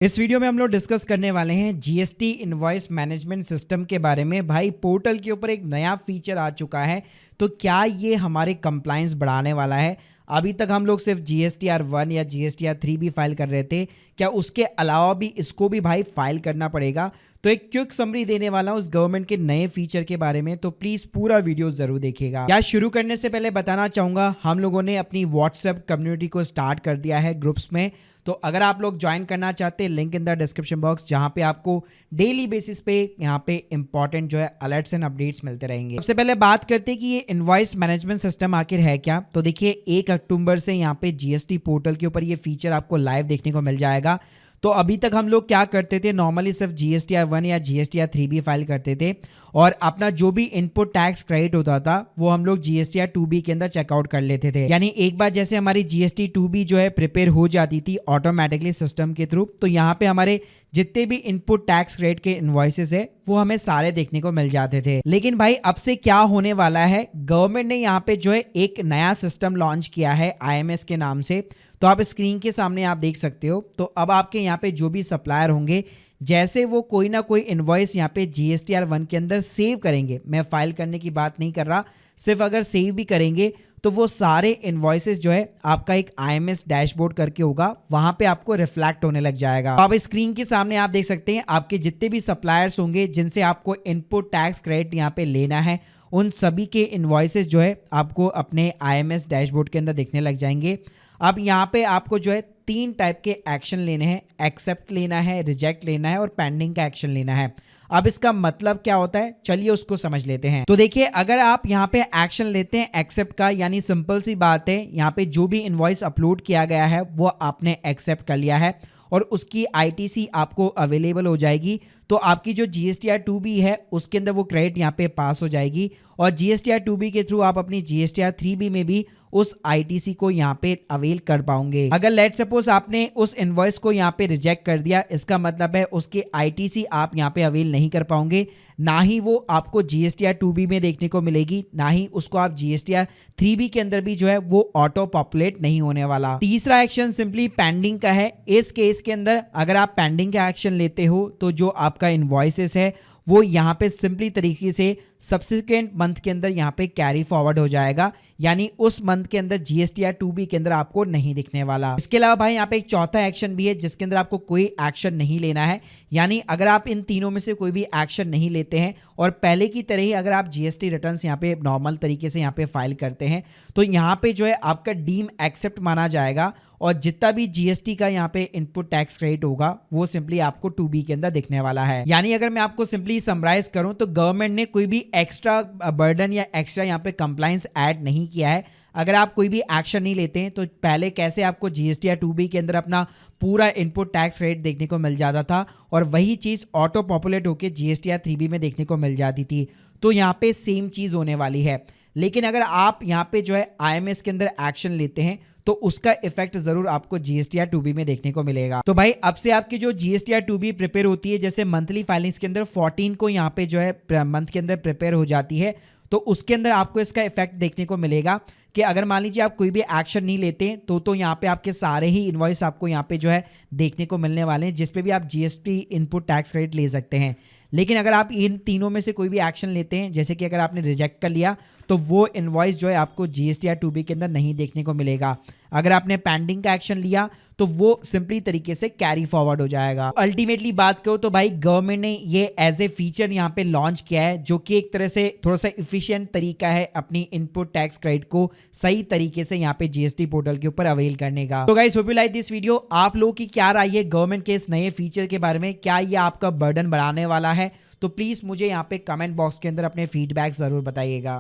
इस वीडियो में हम लोग डिस्कस करने वाले हैं जीएसटी इनवॉइस मैनेजमेंट सिस्टम के बारे में। भाई पोर्टल के ऊपर एक नया फीचर आ चुका है, तो क्या ये हमारे कंप्लाइंस बढ़ाने वाला है? अभी तक हम लोग सिर्फ GSTR 1 या GSTR 3 भी फाइल कर रहे थे, क्या उसके अलावा भी इसको भी भाई फाइल करना पड़ेगा? तो एक क्विक समरी देने वाला हूँ उस गवर्नमेंट के नए फीचर के बारे में, तो प्लीज पूरा वीडियो जरूर देखिएगा। यार शुरू करने से पहले बताना चाहूंगा, हम लोगों ने अपनी व्हाट्सएप कम्युनिटी को स्टार्ट कर दिया है ग्रुप्स में, तो अगर आप लोग ज्वाइन करना चाहते हैं link in the description box, जहां पे आपको डेली बेसिस पे यहां पे इंपॉर्टेंट जो है अलर्ट्स एंड अपडेट्स मिलते रहेंगे। सबसे पहले बात करते हैं कि ये इनवॉइस मैनेजमेंट सिस्टम आखिर है क्या। तो देखिए 1 अक्टूबर से यहां पे जीएसटी पोर्टल के ऊपर ये फीचर आपको लाइव देखने को मिल जाएगा। तो अभी तक हम लोग क्या करते थे, नॉर्मली सिर्फ GSTR 1 या GSTR 3 भी फाइल करते थे और अपना जो भी इनपुट टैक्स क्रेडिट होता था वो हम लोग GSTR 2B के अंदर चेकआउट कर लेते थे। यानी एक बार जैसे हमारी GST 2B जो है प्रिपेयर हो जाती थी ऑटोमेटिकली सिस्टम के थ्रू, तो यहाँ पे हमारे जितने भी इनपुट टैक्स क्रेडिट के इनवॉइसेस है वो हमें सारे देखने को मिल जाते थे। लेकिन भाई अब से क्या होने वाला है, गवर्नमेंट ने यहाँ पे जो है एक नया सिस्टम लॉन्च किया है IMS के नाम से। तो आप स्क्रीन के सामने आप देख सकते हो, तो अब आपके यहाँ पे जो भी सप्लायर होंगे, जैसे वो कोई ना कोई इनवॉइस यहाँ पे GSTR 1 के अंदर सेव करेंगे, मैं फाइल करने की बात नहीं कर रहा, सिर्फ अगर सेव भी करेंगे तो वो सारे इनवॉइसेस जो है आपका एक IMS डैशबोर्ड करके होगा, वहां पे आपको रिफ्लेक्ट होने लग जाएगा। तो आप स्क्रीन के सामने आप देख सकते हैं आपके जितने भी सप्लायर्स होंगे जिनसे आपको इनपुट टैक्स क्रेडिट यहाँ पे लेना है, उन सभी के इनवॉइसेस जो है आपको अपने IMS डैशबोर्ड के अंदर दिखने लग जाएंगे। अब यहाँ पे आपको जो है 3 टाइप के एक्शन लेने हैं, एक्सेप्ट लेना है, रिजेक्ट लेना है और पेंडिंग का एक्शन लेना है। अब इसका मतलब क्या होता है, चलिए उसको समझ लेते हैं। तो देखिए अगर आप यहाँ पे एक्शन लेते हैं एक्सेप्ट का, यानी सिंपल सी बात है, यहाँ पे जो भी इनवॉइस अपलोड किया गया है वो आपने एक्सेप्ट कर लिया है और उसकी ITC आपको अवेलेबल हो जाएगी। तो आपकी जो GSTR 2B है उसके अंदर वो क्रेडिट यहाँ पे पास हो जाएगी और GSTR 2B के थ्रू आप अपनी GSTR 3B में भी उस ITC को यहाँ पे अवेल कर पाओगे। अगर लेट सपोज आपने उस इनवॉइस को यहाँ पे रिजेक्ट कर दिया, इसका मतलब है उसके ITC आप यहाँ पे अवेल नहीं कर पाओगे, ना ही वो आपको GSTR 2B में देखने को मिलेगी, ना ही उसको आप GSTR 3B के अंदर भी जो है वो ऑटो पॉपुलेट नहीं होने वाला। तीसरा एक्शन सिंपली पेंडिंग का है। इस केस के अंदर अगर आप पेंडिंग का एक्शन लेते हो तो जो आपका इनवॉइसेस है वो यहाँ पे सिंपली तरीके से सब्सिक्वेंट मंथ के अंदर यहाँ पे कैरी फॉरवर्ड हो जाएगा, यानी उस मंथ के अंदर GSTR 2B के अंदर आपको नहीं दिखने वाला। इसके अलावा भाई यहाँ पे एक चौथा एक्शन भी है जिसके अंदर आपको कोई एक्शन नहीं लेना है, यानी अगर आप इन तीनों में से कोई भी एक्शन नहीं लेते हैं और पहले की तरह ही अगर आप GST रिटर्न्स यहाँ पे नॉर्मल तरीके से यहाँ पे फाइल करते हैं, तो यहाँ पे जो है आपका डीम एक्सेप्ट माना जाएगा और जितना भी GST का यहाँ पे इनपुट टैक्स क्रेडिट होगा वो सिंपली आपको 2B के अंदर दिखने वाला है। यानी अगर मैं आपको सिंपली समराइज करूं तो गवर्नमेंट ने कोई भी एक्स्ट्रा बर्डन या एक्स्ट्रा यहाँ पे कंप्लाइंस ऐड नहीं किया है। अगर आप कोई भी एक्शन नहीं लेते हैं तो पहले कैसे आपको GSTR 2B के अंदर अपना पूरा इनपुट टैक्स रेट देखने को मिल जाता था और वही चीज़ ऑटो पॉपुलेट होकर GSTR 3B में देखने को मिल जाती थी, तो यहाँ पे सेम चीज़ होने वाली है। लेकिन अगर आप यहाँ पे जो है IMS के अंदर एक्शन लेते हैं तो उसका इफेक्ट जरूर आपको GSTR 2B में देखने को मिलेगा। तो भाई अब से आपकी जो GSTR 2B प्रिपेयर होती है, जैसे मंथली फाइलिंग्स के अंदर 14 को यहाँ पे जो है मंथ के अंदर प्रिपेयर हो जाती है, तो उसके अंदर आपको इसका इफेक्ट देखने को मिलेगा कि अगर मान लीजिए आप कोई भी एक्शन नहीं लेते तो यहाँ पे आपके सारे ही इनवॉइस आपको यहाँ पे जो है देखने को मिलने वाले हैं, जिसपे भी आप GST इनपुट टैक्स क्रेडिट ले सकते हैं। लेकिन अगर आप इन तीनों में से कोई भी एक्शन लेते हैं, जैसे कि अगर आपने रिजेक्ट कर लिया, तो वो इनवॉइस जो है आपको GSTR 2B के अंदर नहीं देखने को मिलेगा। अगर आपने पेंडिंग का एक्शन लिया तो वो सिंपली तरीके से कैरी फॉरवर्ड हो जाएगा। अल्टीमेटली बात करो तो भाई गवर्नमेंट ने ये एज ए फीचर यहाँ पे लॉन्च किया है, जो कि एक तरह से थोड़ा सा इफिशिएंट तरीका है अपनी इनपुट टैक्स क्रेडिट को सही तरीके से यहाँ पे GST पोर्टल के ऊपर अवेल करने का। तो guys hope you like this video. आप लोगों की क्या राय है गवर्नमेंट के इस नए फीचर के बारे में, क्या ये आपका बर्डन बढ़ाने वाला है? तो प्लीज मुझे यहाँ पे कमेंट बॉक्स के अंदर अपने फीडबैक जरूर बताइएगा।